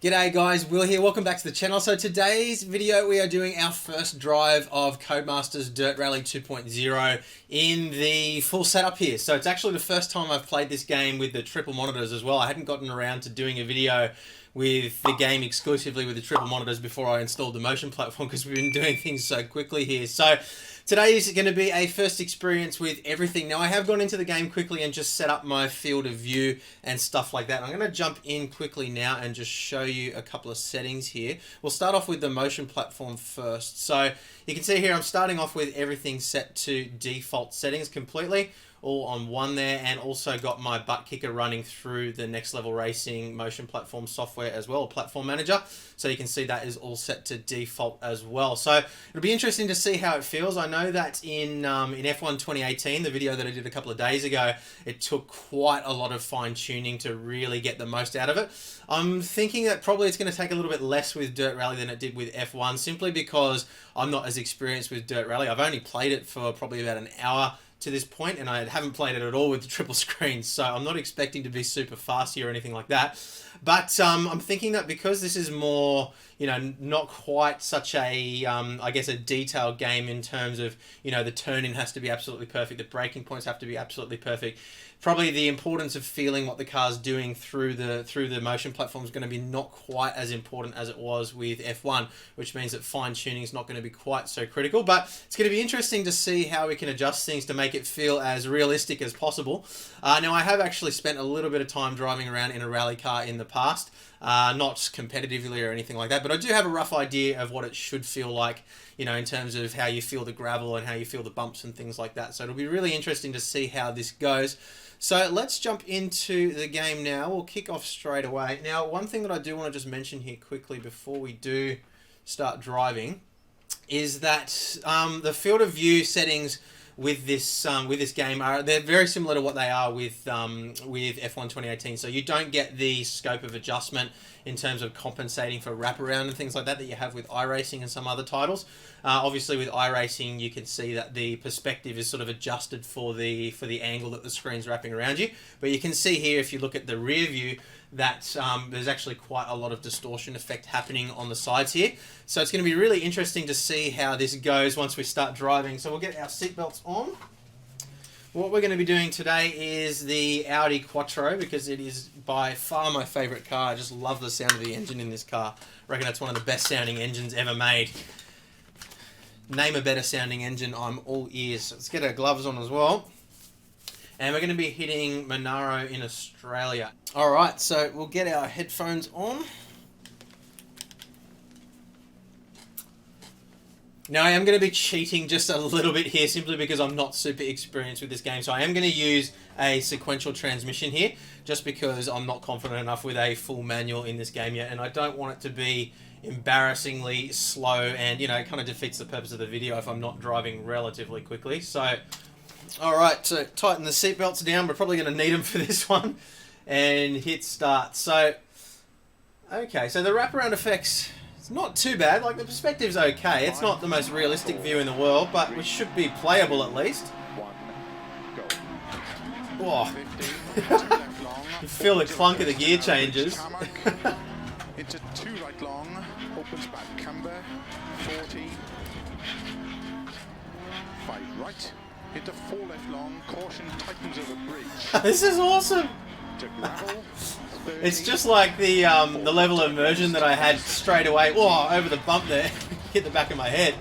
G'day guys, Will here, welcome back to the channel. So today's video we are doing our first drive of Codemasters Dirt Rally 2.0 in the full setup here. So it's actually the first time I've played this game with the triple monitors as well. I hadn't gotten around to doing a video with the game exclusively with the triple monitors before I installed the motion platform because we've been doing things so quickly here. So today is going to be a first experience with everything. Now I have gone into the game quickly and just set up my field of view and stuff like that. I'm going to jump in quickly now and just show you a couple of settings here. We'll start off with the motion platform first. So you can see here I'm starting off with everything set to default settings completely, all on one there, and also got my butt kicker running through the Next Level Racing motion platform software as well, platform manager. So you can see that is all set to default as well. So it'll be interesting to see how it feels. I know that in F1 2018, the video that I did a couple of days ago, it took quite a lot of fine tuning to really get the most out of it. I'm thinking that probably it's going to take a little bit less with Dirt Rally than it did with F1, simply because I'm not as experienced with Dirt Rally. I've only played it for probably about an hour to this point, and I haven't played it at all with the triple screens, so I'm not expecting to be super fast here or anything like that. But I'm thinking that because this is more, you know, not quite such a, I guess, a detailed game in terms of, you know, the turn-in has to be absolutely perfect, the braking points have to be absolutely perfect. Probably the importance of feeling what the car's doing through the motion platform is going to be not quite as important as it was with F1, which means that fine-tuning is not going to be quite so critical. But it's going to be interesting to see how we can adjust things to make it feel as realistic as possible. Now, I have actually spent a little bit of time driving around in a rally car in the past, not competitively or anything like that, but I do have a rough idea of what it should feel like, you know, in terms of how you feel the gravel and how you feel the bumps and things like that. So it'll be really interesting to see how this goes. So let's jump into the game now. We'll kick off straight away. Now, one thing that I do want to just mention here quickly before we do start driving is that the field of view settings with this game they're very similar to what they are with F1 2018. So you don't get the scope of adjustment in terms of compensating for wraparound and things like that that you have with iRacing and some other titles. Obviously with iRacing you can see that the perspective is sort of adjusted for the angle that the screen's wrapping around you. But you can see here, if you look at the rear view, that there's actually quite a lot of distortion effect happening on the sides here. So it's going to be really interesting to see how this goes once we start driving. So we'll get our seatbelts on. What we're going to be doing today is the Audi Quattro, because it is by far my favourite car. I just love the sound of the engine in this car. I reckon that's one of the best sounding engines ever made. Name a better sounding engine, I'm all ears. So let's get our gloves on as well. And we're going to be hitting Monaro in Australia. Alright, so we'll get our headphones on. Now I am going to be cheating just a little bit here simply because I'm not super experienced with this game. So I am going to use a sequential transmission here just because I'm not confident enough with a full manual in this game yet. And I don't want it to be embarrassingly slow, and, you know, it kind of defeats the purpose of the video if I'm not driving relatively quickly. So, alright, so tighten the seatbelts down. We're probably going to need them for this one. And hit start. So, okay, so the wraparound effects, it's not too bad. Like, the perspective's okay. It's not the most realistic view in the world, but it should be playable at least. Oh. You feel the clunk of the gear changes. Into 2 right long, opens back camber, 40, 5 right, into 4 left long, caution tightens over bridge. This is awesome. To gravel, 30, it's just like the level of immersion that I had straight away. Whoa, over the bump there, hit the back of my head.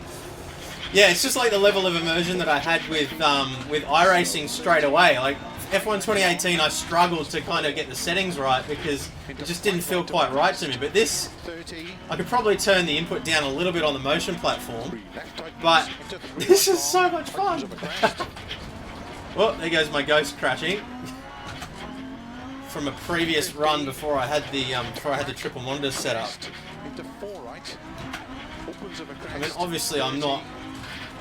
Yeah, it's just like the level of immersion that I had with iRacing straight away. Like F1 2018, I struggled to kind of get the settings right because it just didn't feel quite right to me. But this, I could probably turn the input down a little bit on the motion platform, but this is so much fun. Well, there goes my ghost crashing from a previous run before I had the triple monitors set up. I mean, obviously I'm not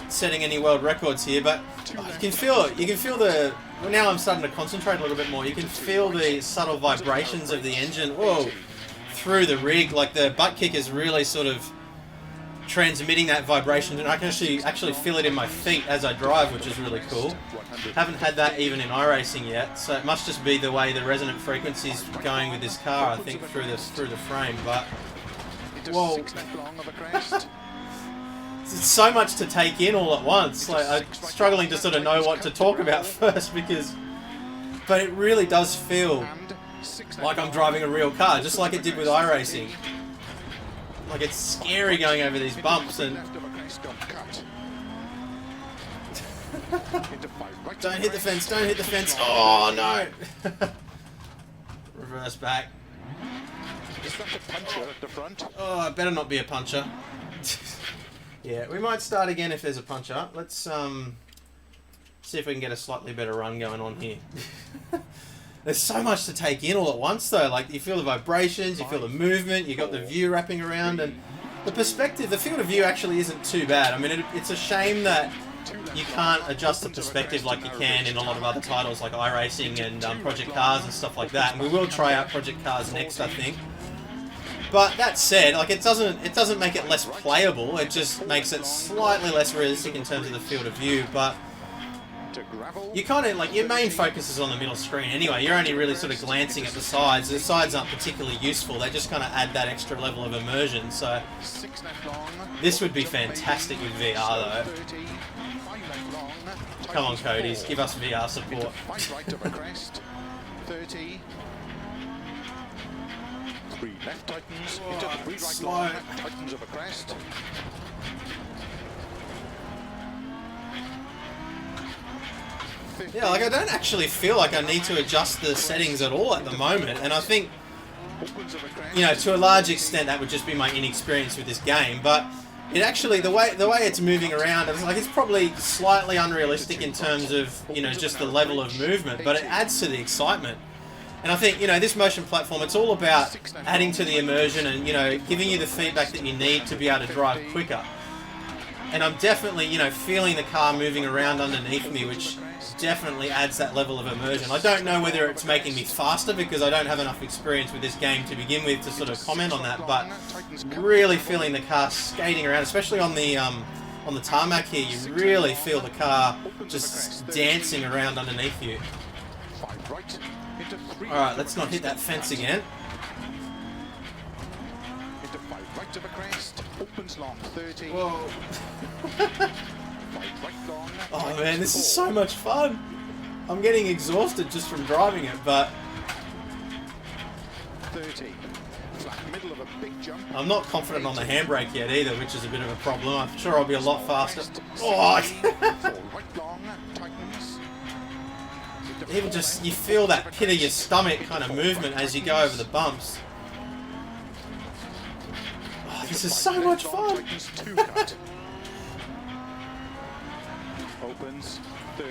setting any world records here, but you can feel the, well, now I'm starting to concentrate a little bit more. You can feel the subtle vibrations of the engine, whoa, through the rig. Like the butt kick is really sort of transmitting that vibration, and I can actually feel it in my feet as I drive, which is really cool. Haven't had that even in iRacing yet, so it must just be the way the resonant frequency's going with this car, I think, through the frame. But whoa, it's so much to take in all at once. Like, I'm struggling to sort of know what to talk about first, but it really does feel like I'm driving a real car, just like it did with iRacing. Like, it's scary going over these bumps, and don't hit the fence, don't hit the fence. Oh no. Reverse back. Oh, it better not be a puncher. Yeah, we might start again if there's a puncher. Let's see if we can get a slightly better run going on here. There's so much to take in all at once, though. Like, you feel the vibrations, you feel the movement, you got the view wrapping around, and the perspective, the field of view actually isn't too bad. I mean, it's a shame that you can't adjust the perspective like you can in a lot of other titles like iRacing and Project Cars and stuff like that. And we will try out Project Cars next, I think. But that said, like, it doesn't make it less playable. It just makes it slightly less realistic in terms of the field of view. But you kind of, like, your main focus is on the middle screen anyway. You're only really sort of glancing at the sides. The sides aren't particularly useful. They just kind of add that extra level of immersion. So this would be fantastic with VR, though. Come on, Cody's, give us VR support. 30. 3 left tightens into 3 right slow. long, tightens of a crest. Yeah, like, I don't actually feel like I need to adjust the settings at all at the moment, and I think, you know, to a large extent that would just be my inexperience with this game, but it actually, the way it's moving around, it's probably slightly unrealistic in terms of, you know, just the level of movement, but it adds to the excitement. And I think, you know, this motion platform, it's all about adding to the immersion and, you know, giving you the feedback that you need to be able to drive quicker. And I'm definitely, you know, feeling the car moving around underneath me, which definitely adds that level of immersion. I don't know whether it's making me faster because I don't have enough experience with this game to begin with to sort of comment on that, but really feeling the car skating around, especially on the tarmac here, you really feel the car just dancing around underneath you. Alright, let's not hit that fence again. Whoa. Oh man, this is so much fun. I'm getting exhausted just from driving it, but I'm not confident on the handbrake yet either, which is a bit of a problem. I'm sure I'll be a lot faster. Oh! Even just, you feel that pit of your stomach kind of movement as you go over the bumps. Oh, this is so much fun.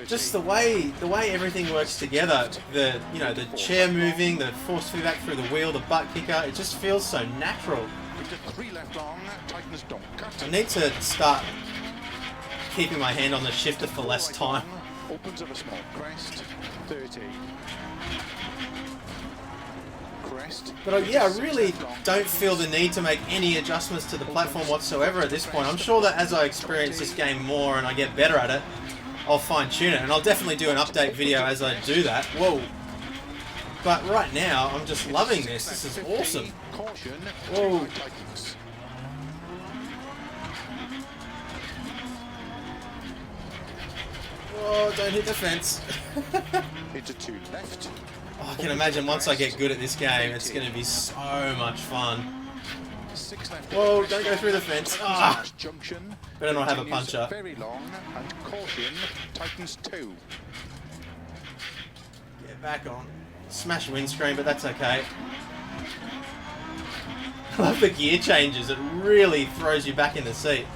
Just the way everything works together. The chair moving, the force feedback through the wheel, the butt kicker. It just feels so natural. I need to start keeping my hand on the shifter for less time. Opens of a small crest, 30. Crest. But yeah, I really don't feel the need to make any adjustments to the platform whatsoever at this point. I'm sure that as I experience this game more and I get better at it, I'll fine tune it, and I'll definitely do an update video as I do that. Whoa. But right now, I'm just loving this. This is awesome. Whoa. Oh, don't hit the fence. Into 2 left. Oh, I can imagine once I get good at this game, it's going to be so much fun. Whoa, don't go through the fence. Ah, better not have a puncher. Very long and caution, tightens 2. Get back on. Smash windscreen, but that's okay. I love the gear changes. It really throws you back in the seat.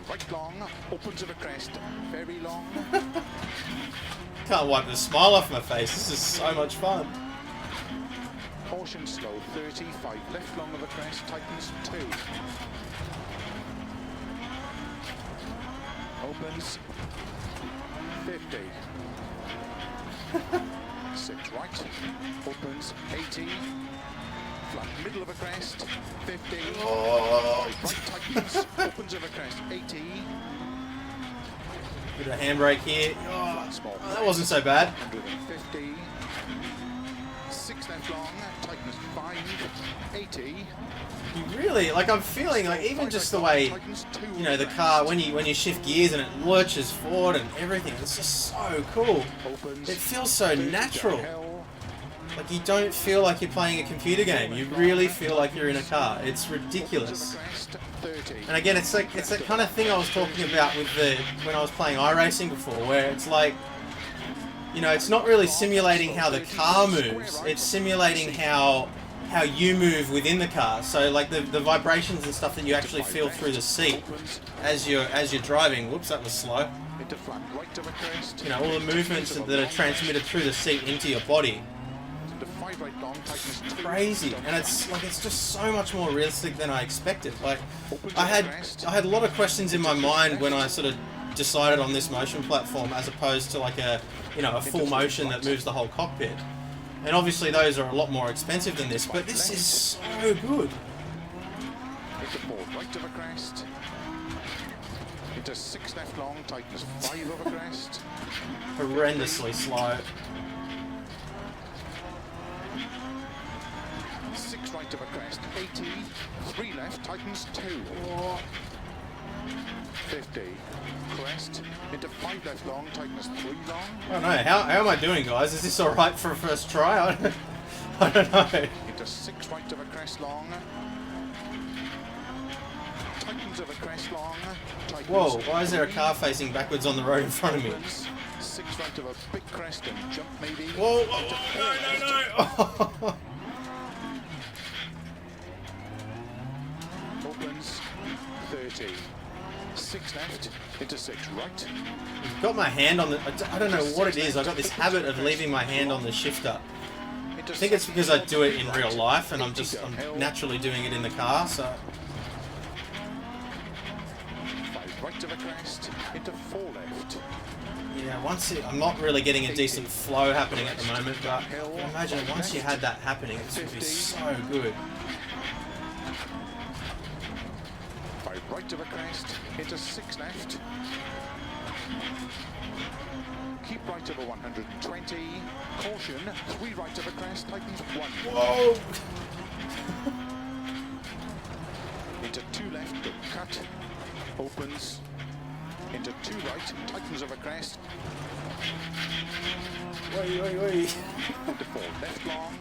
Right long, opens of a crest, very long. Can't wipe the smile off my face. This is so much fun. Caution slow, 35 left long of a crest, tightens 2. Opens 50. 6 right, opens 80, flat middle of a crest, 50, Oh. right tightens, opens of a crest, 80, Bit of a handbrake here. Oh, that wasn't so bad. 150, 6 left long, tightens 5, 80. You really, like, I'm feeling like even just the way, you know, the car when you shift gears and it lurches forward and everything, it's just so cool. It feels so natural. Like, you don't feel like you're playing a computer game. You really feel like you're in a car. It's ridiculous. And again, it's that kind of thing I was talking about with when I was playing iRacing before, where it's like, you know, it's not really simulating how the car moves. It's simulating how you move within the car. So like the vibrations and stuff that you actually feel through the seat as you're driving. Whoops, that was slow. You know, all the movements that are transmitted through the seat into your body. It's crazy, and it's just so much more realistic than I expected. Like, I had a lot of questions in my mind when I sort of decided on this motion platform, as opposed to like a full motion that moves the whole cockpit. And obviously those are a lot more expensive than this, but this is so good. Into 4 right of a crest. Into 6 left long, tightens 5 of a crest. Horrendously slow. 6 right of a crest, 80. 3 left, tightens 2. 50. Crest. Into 5 left long, tightens 3 long. I don't know. How am I doing, guys? Is this alright for a first try? I don't know. Into 6 right of a crest long. Tightens of a crest long. Tightens. Whoa, why is there a car facing backwards on the road in front of me? 6 right of a big crest and jump maybe. Whoa, no. Opens 30. 6 left, into 6 right. I've got my hand on the... I don't know what it is. I've got this habit of leaving my hand on the shifter. I think it's because I do it in real life and I'm naturally doing it in the car, so... 5 right of a crest, into 4 left. Yeah, I'm not really getting a decent flow happening at the moment, but I can imagine once you had that happening, this would be so good. Right of a crest, into 6 left. Keep right over 120. Caution, 3 right of a crest, tightens 1. Whoa! Into 2 left, don't cut. Opens. Into 2 right, tightens of a crest. Into 4 left long.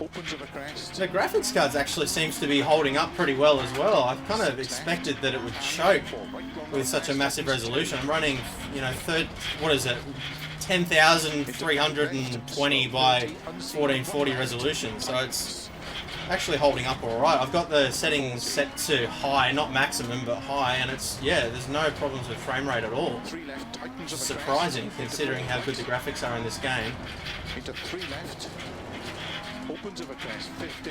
Opens of a crest. The graphics cards actually seems to be holding up pretty well as well. I kind of expected that it would choke with such a massive resolution. I'm running, 10,320 by 1440 resolution, so it's actually holding up alright. I've got the settings set to high, not maximum, but high, and there's no problems with frame rate at all. Which is surprising considering how good the graphics are in this game. Into 3 left. Opens of a crest, 50.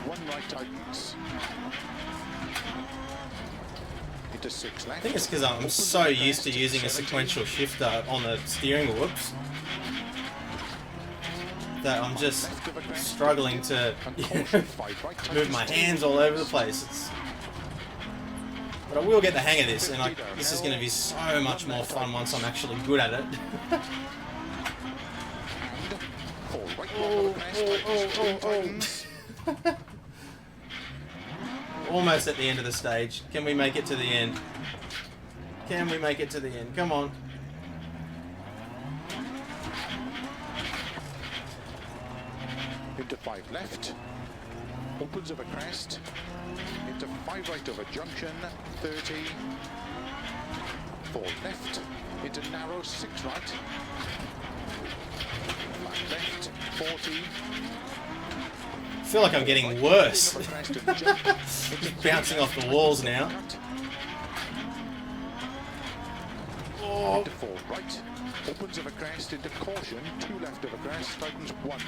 1 right tightens. Into 6 left. I think it's because I'm so used to using a sequential shifter on the steering wheel, that I'm just struggling to move my hands all over the place. But I will get the hang of this, and this is going to be so much more fun once I'm actually good at it. Almost at the end of the stage. Can we make it to the end? Can we make it to the end? Come on. Into 5 left. Opens of a crest. Into 5 right of a junction. 30. 4 left. Into narrow 6 right. 5 left. 40. I feel like I'm getting worse. Bouncing off the walls now. Oh. Into 4 right. Opens of a crest. Into caution. 2 left of a crest. Tightens 1.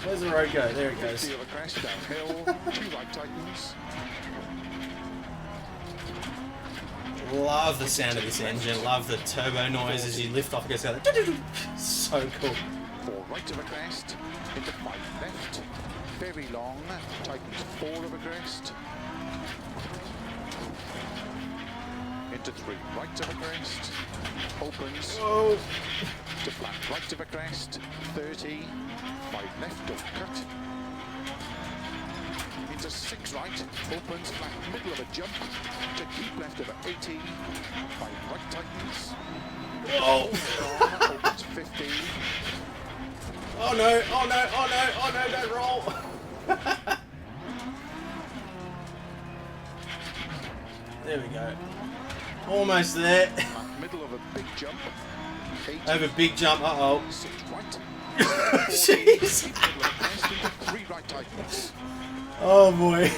Where's the road go? There it goes. 50 of a crest downhill. 2 right tightens. Love the sound of this engine. Love the turbo noise as you lift off. It goes out. So cool. 4 right of a crest, into 5 left, very long, tightens 4 of a crest, into 3 right of a crest, opens, Whoa. to flat right of a crest, 30, 5 left of cut, into 6 right, opens, flat middle of a jump, to keep left of a 80, 5 right tightens, Whoa. opens 50, Oh no, oh no, oh no, oh no, don't roll. There we go. Almost there. middle of a big jump, 80, I have a big jump, uh-oh. 6 right, Jeez. 3 right tightens. Oh boy.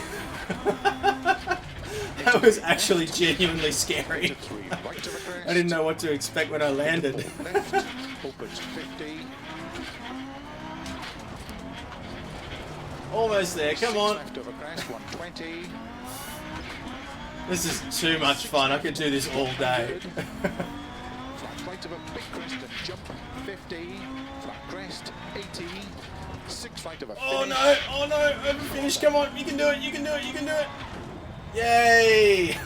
That was actually genuinely scary. I didn't know what to expect when I landed. Left, opens 50. Almost there, come on. Left of a crest, 120. This is too much fun. I could do this all day. Flat right of a big crest and jump, 50. Flat crest, 80. 6 right of a finish. Oh no, oh no, over finish, come on, you can do it, you can do it, you can do it. Yay!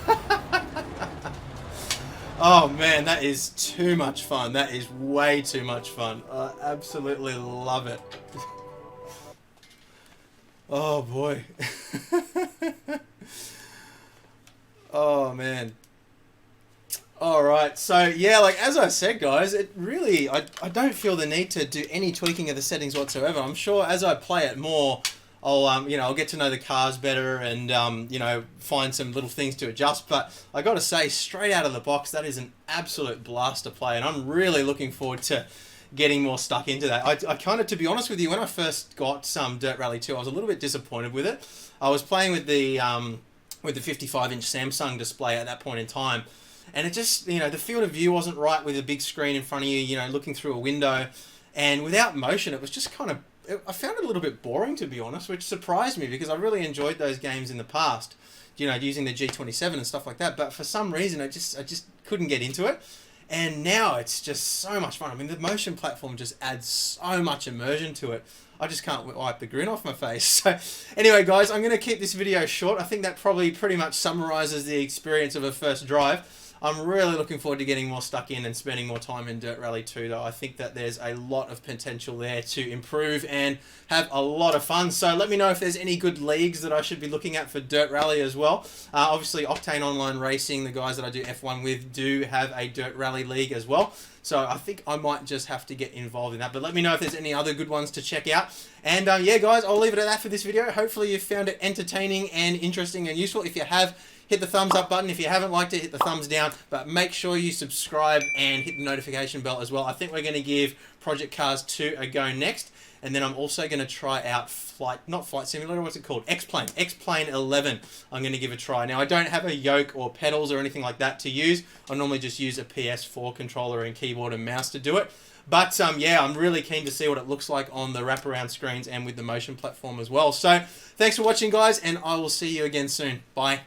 Oh man, that is too much fun. That is way too much fun. I absolutely love it. Oh boy. Oh man. Alright, so yeah, like as I said guys, it really, I don't feel the need to do any tweaking of the settings whatsoever. I'm sure as I play it more, I'll you know, I'll get to know the cars better and you know, find some little things to adjust. But I got to say, straight out of the box, that is an absolute blast to play, and I'm really looking forward to getting more stuck into that. I kind of, to be honest with you, when I first got some Dirt Rally 2, I was a little bit disappointed with it. I was playing with the 55-inch Samsung display at that point in time, and it just, you know, the field of view wasn't right with a big screen in front of you, you know, looking through a window, and without motion, it was just kind of, I found it a little bit boring, to be honest, which surprised me because I really enjoyed those games in the past, you know, using the G27 and stuff like that. But for some reason, I just couldn't get into it. And now it's just so much fun. I mean, the motion platform just adds so much immersion to it. I just can't wipe the grin off my face. So anyway, guys, I'm going to keep this video short. I think that probably pretty much summarizes the experience of a first drive. I'm really looking forward to getting more stuck in and spending more time in Dirt Rally 2, though. I think that there's a lot of potential there to improve and have a lot of fun. So let me know if there's any good leagues that I should be looking at for Dirt Rally as well. Obviously, Octane Online Racing, the guys that I do F1 with, do have a Dirt Rally league as well. So I think I might just have to get involved in that. But let me know if there's any other good ones to check out. And yeah, guys, I'll leave it at that for this video. Hopefully you found it entertaining and interesting and useful. If you have, hit the thumbs up button. If you haven't liked it, hit the thumbs down. But make sure you subscribe and hit the notification bell as well. I think we're going to give Project Cars 2 a go next. And then I'm also going to try out not Flight Simulator, what's it called? X-Plane 11. I'm going to give a try. Now, I don't have a yoke or pedals or anything like that to use. I normally just use a PS4 controller and keyboard and mouse to do it. But yeah, I'm really keen to see what it looks like on the wraparound screens and with the motion platform as well. So thanks for watching, guys, and I will see you again soon. Bye.